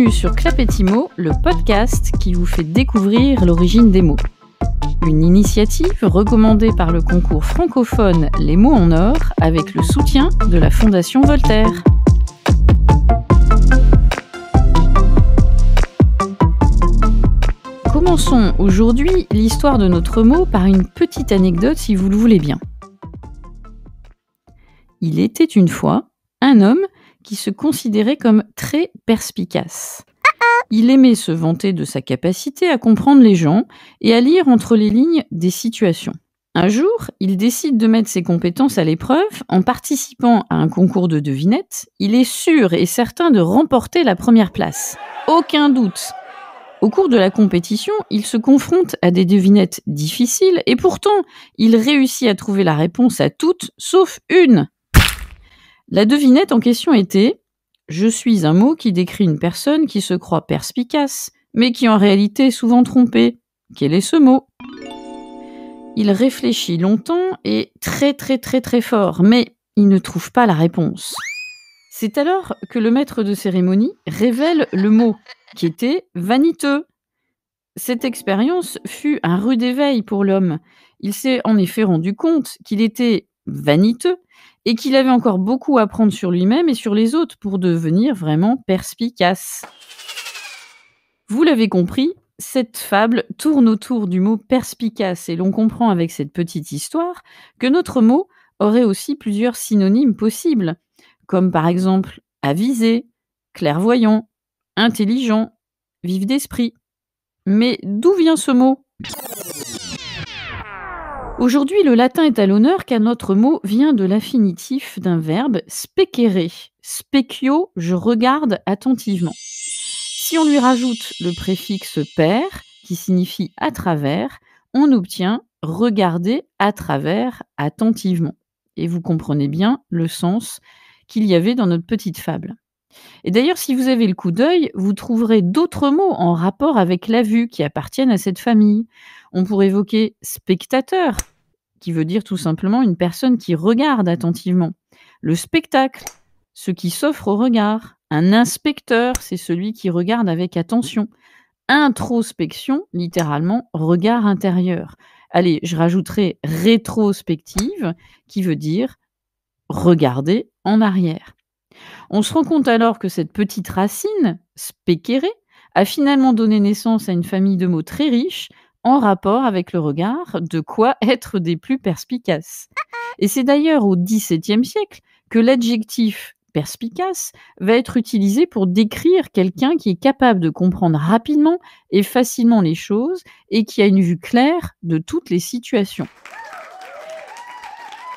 Bienvenue sur Clapetimo, le podcast qui vous fait découvrir l'origine des mots. Une initiative recommandée par le concours francophone Les mots en or avec le soutien de la Fondation Voltaire. Commençons aujourd'hui l'histoire de notre mot par une petite anecdote si vous le voulez bien. Il était une fois un homme qui se considérait comme très perspicace. Il aimait se vanter de sa capacité à comprendre les gens et à lire entre les lignes des situations. Un jour, il décide de mettre ses compétences à l'épreuve en participant à un concours de devinettes. Il est sûr et certain de remporter la première place. Aucun doute. Au cours de la compétition, il se confronte à des devinettes difficiles et pourtant, il réussit à trouver la réponse à toutes, sauf une. La devinette en question était « Je suis un mot qui décrit une personne qui se croit perspicace, mais qui en réalité est souvent trompée. Quel est ce mot ?» Il réfléchit longtemps et très fort, mais il ne trouve pas la réponse. C'est alors que le maître de cérémonie révèle le mot, qui était « vaniteux ». Cette expérience fut un rude éveil pour l'homme. Il s'est en effet rendu compte qu'il était vaniteux et qu'il avait encore beaucoup à apprendre sur lui-même et sur les autres pour devenir vraiment perspicace. Vous l'avez compris, cette fable tourne autour du mot perspicace et l'on comprend avec cette petite histoire que notre mot aurait aussi plusieurs synonymes possibles, comme par exemple avisé, clairvoyant, intelligent, vif d'esprit. Mais d'où vient ce mot ? Aujourd'hui, le latin est à l'honneur car notre mot vient de l'infinitif d'un verbe specere. Specio, je regarde attentivement. Si on lui rajoute le préfixe per, qui signifie à travers, on obtient regarder à travers attentivement. Et vous comprenez bien le sens qu'il y avait dans notre petite fable. Et d'ailleurs, si vous avez le coup d'œil, vous trouverez d'autres mots en rapport avec la vue qui appartiennent à cette famille. On pourrait évoquer spectateur, qui veut dire tout simplement une personne qui regarde attentivement. Le spectacle, ce qui s'offre au regard. Un inspecteur, c'est celui qui regarde avec attention. Introspection, littéralement, regard intérieur. Allez, je rajouterai rétrospective, qui veut dire regarder en arrière. On se rend compte alors que cette petite racine, specere, a finalement donné naissance à une famille de mots très riches en rapport avec le regard, de quoi être des plus perspicaces. Et c'est d'ailleurs au XVIIe siècle que l'adjectif perspicace va être utilisé pour décrire quelqu'un qui est capable de comprendre rapidement et facilement les choses et qui a une vue claire de toutes les situations.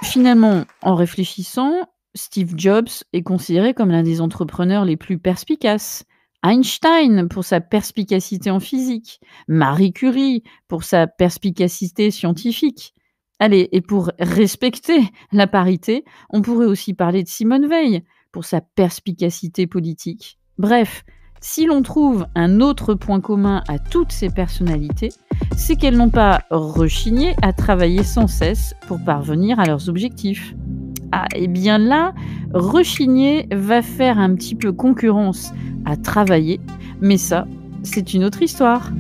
Finalement, en réfléchissant, Steve Jobs est considéré comme l'un des entrepreneurs les plus perspicaces. Einstein pour sa perspicacité en physique. Marie Curie pour sa perspicacité scientifique. Allez, et pour respecter la parité, on pourrait aussi parler de Simone Veil pour sa perspicacité politique. Bref, si l'on trouve un autre point commun à toutes ces personnalités, c'est qu'elles n'ont pas rechigné à travailler sans cesse pour parvenir à leurs objectifs. Ah, et bien là, rechigner va faire un petit peu concurrence à travailler, mais ça, c'est une autre histoire.